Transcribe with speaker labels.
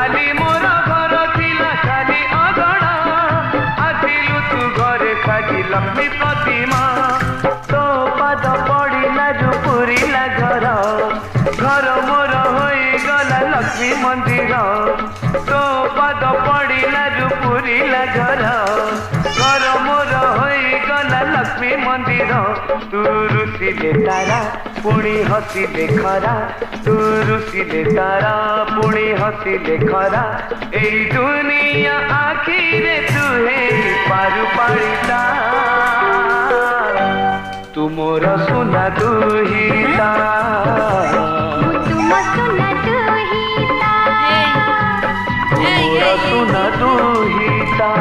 Speaker 1: खाली मोर घर थिला खाली अगणा आथिलु तू घरे खाली लक्ष्मी प्रतिमा तो पाद पड़िला जो पुरिला घर घर मोर होई गला लक्ष्मी मंदिर तो पाद पड़िला जो पुरिला घर घर मोर होई गला लक्ष्मी मंदिर तू रुसिले तारा पुणी हसिले खरा तू रुसिले तारा पुणी हसिले खरा एई दुनिया आखिरे तू हे पारु पाड़िता तू मोर सुना दुहिता तू मोर सुना दुहिता